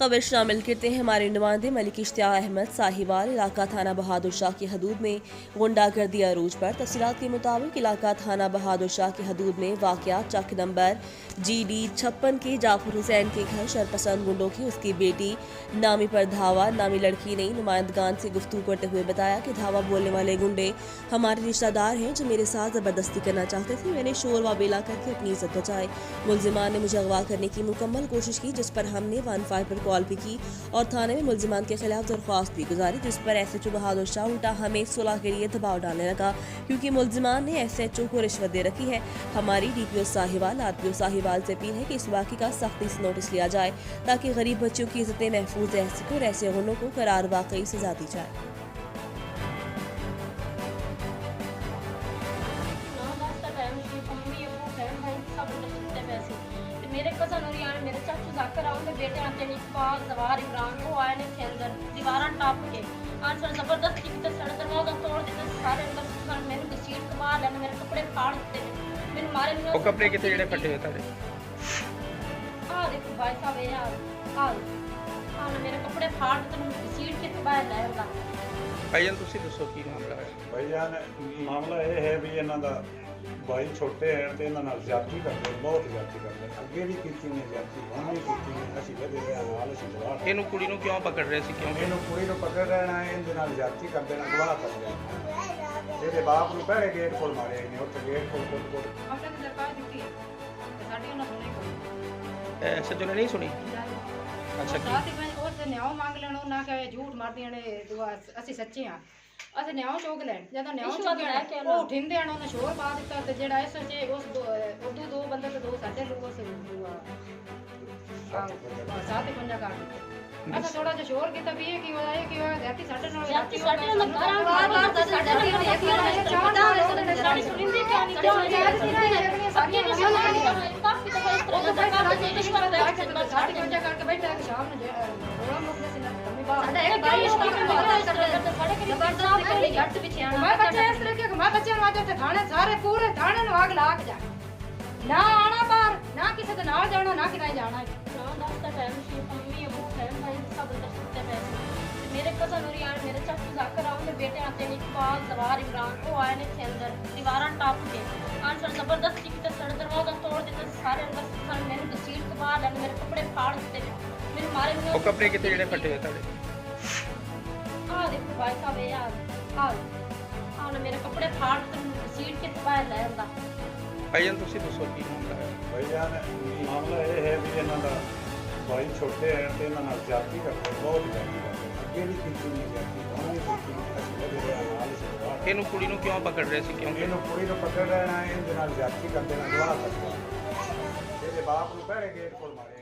खबर शामिल करते हैं हमारे नुमाइंदे मलिक इश्तियाक अहमद साहिवाल इलाका थाना बहादुर शाह की हदूद में गुंडागर्दी अरूज पर। तफसीलात के मुताबिक इलाका थाना बहादुर शाह की हदूद में वाक़या चक नंबर GD 56 के जाफर हुसैन के घर शरपसंद गुंडों की उसकी बेटी नामी पर धावा। नामी लड़की ने नुमाइंदगान से गुफ्तगू करते हुए बताया कि धावा बोलने वाले गुंडे हमारे रिश्तेदार हैं जो मेरे साथ ज़बरदस्ती करना चाहते थे। मैंने शोर व बेला करके अपनी इज्जत बचाई। मुलजिमान ने मुझे अगवा करने की मुकम्मल कोशिश की, जिस पर हमने 15 पर कॉल भी की और थाने में मुलजिमान के खिलाफ दरख्वास्त भी गुजारी, जिस पर SHO बहादुर शाह उल्टा हमें सुलह के लिए दबाव डालने लगा क्योंकि मुलजिमान ने SHO को रिश्वत दे रखी है। हमारी DPO साहिवाल RPO साहिवाल से अपील है कि इस वाक़े का सख्ती से नोटिस लिया जाए ताकि गरीब बच्चों की इज्जतें महफूज रह सकें और ऐसे गुंडों को करार वाकई सजा दी जाए। मेरे कज़न और यार मेरे चाचू जाकर आओ मेरे बेटे आते नहीं इकबाल जवार इमरान वो आए ने थे अंदर दीवारां टाप के आंसर जबरदस्ती की सड़क दरवाजा तोड़ देते सारे अंदर घुसकर मैंने घसीट के बाहर लेने मेरे कपड़े फाड़ देते मैंने मारे नहीं। वो कपड़े कितने जेड़े फटे हुए तारे आ देखो भाई साहब यार आ मेरे कपड़े फाड़ देते मैंने घसीट के बाहर ले आंदा। भाईजान तुसी दसो की मामला है? भाईजान मामला ये है भी इन्हां दा भाई छोटे हैं तो इन्हां ज्यादती करते बहुत ज्यादती करते अगे भी की ने ज्यादती हम भी की असि वधे हाल असि गवाह ਇਹਨੂੰ ਕੁੜੀ ਨੂੰ ਕਿਉਂ ਪਕੜ ਰਹੇ ਸੀ? ਕਿਉਂ ਇਹਨੂੰ ਕੁੜੀ ਨੂੰ ਪਕੜ ਰਹਿਣਾ ਹੈ ਇਹਦੇ ਨਾਲ ਜ਼ਿਆਦਤੀ ਕਰਦੇ ਨੇ ਗਵਾਹ ਕਰਦੇ ਨੇ ਇਹਦੇ ਬਾਪ ਨੂੰ ਪਹਿਲੇ ਗੇਟ ਕੋਲ ਮਾਰੇ ਨੇ ਉੱਥੇ ਗੇਟ ਕੋਲ ਆਪਣੇ ਤੇ ਦਰਕਾਰ ਦਿੱਤੀ ਹੈ ਤੇ ਸਾਡੀ ਉਹਨਾਂ ਸੁਣੀ ਕੋਈ SHO ਨੇ ਨਹੀਂ ਸੁਣੀ? ਅੱਛਾ ਕੀ ਸਾਥ ਹੀ ਉਸ ਨਿਆਂ ਮੰਗ ਲੈਣ ਉਹਨਾਂ ਕਹੇ ਝੂਠ ਮਾਰਦੀਆਂ ਨੇ ਅਸੀਂ ਸੱਚੇ ਆ ਅਸੀਂ ਨਿਆਂ ਚੋਕ ਲੈਣ ਜਦੋਂ ਨਿਆਂ ਚੋਕ ਲੈ ਕੇ ਉਹ ਠਿੰਦੇ ਆਣ ਉਹਨਾਂ ਸ਼ੋਰ ਪਾ ਦਿੱਤਾ ਤੇ ਜਿਹੜਾ SHO ਉਸ ਉਦੋਂ ਦੋ ਬੰਦੇ ਤੇ ਦੋ ਸਾਡੇ ਲੋਕ ਉਸ ਸਾਥ ਹੀ ਪੰਜਾ ਕਰ ਦਿੱਤੇ। अच्छा थोड़ा जो शोर किया भी है कि होया है कि जाती साडे नाल जाती साडे नाल बार-बार साडे नाल एक साडी सुनिंदी क्या नहीं क्या साडी काफी दफा इस तरह का काम है साडी पंजा करके बैठा है शाम में रोला मुकने से कमी बात साडा एक बारिश की साडे के जबरदस्ती कर जट पीछे आना मैं बच्चे इस तरह के मैं बच्चे नु आज थाने सारे पूरे थाने नु आग लाग जा ना आना बाहर ना किसी के नाल जाना ना किराए जाना ना दस का टाइम सी मम्मी अबू मेरे कज़न और यार मेरे चाचू जाकर आओ मेरे बेटे आते नहीं इकबाल जवार इमरान वो आए ने थे अंदर दीवारां टाप के आंसर जबरदस्ती की सड़क दरवाजा तोड़ देते सारे अंदर घुसकर मैंने घसीट के बाहर लेने मेरे कपड़े फाड़ देते मैंने मारे नहीं। वो कपड़े कितने जेड़े फटे हुए तारे आ देखो भाई साहब यार आ मेरे कपड़े फाड़ देते मैंने घसीट के बाहर ले आंदा। भाईजान तुसी दसो की मामला है? भाईजान मामला ये है भी इन्हां दा भाई छोटे हैं तो इन्हां ज्यादती करते बहुत ज्यादती करते अगे भी की ने ज्यादती हम भी की असि वधे हाल असि गवाह ਇਹਨੂੰ ਕੁੜੀ ਨੂੰ ਕਿਉਂ ਪਕੜ ਰਹੇ ਸੀ? ਕਿਉਂ ਇਹਨੂੰ ਕੁੜੀ ਨੂੰ ਪਕੜ ਰਹਿਣਾ ਹੈ ਇਹਦੇ ਨਾਲ ਜ਼ਿਆਦਤੀ ਕਰਦੇ ਨੇ ਗਵਾਹ ਕਰਦੇ ਇਹਦੇ ਬਾਪ ਨੂੰ ਪਹਿਲੇ ਗੇਟ ਕੋਲ ਮਾਰੇ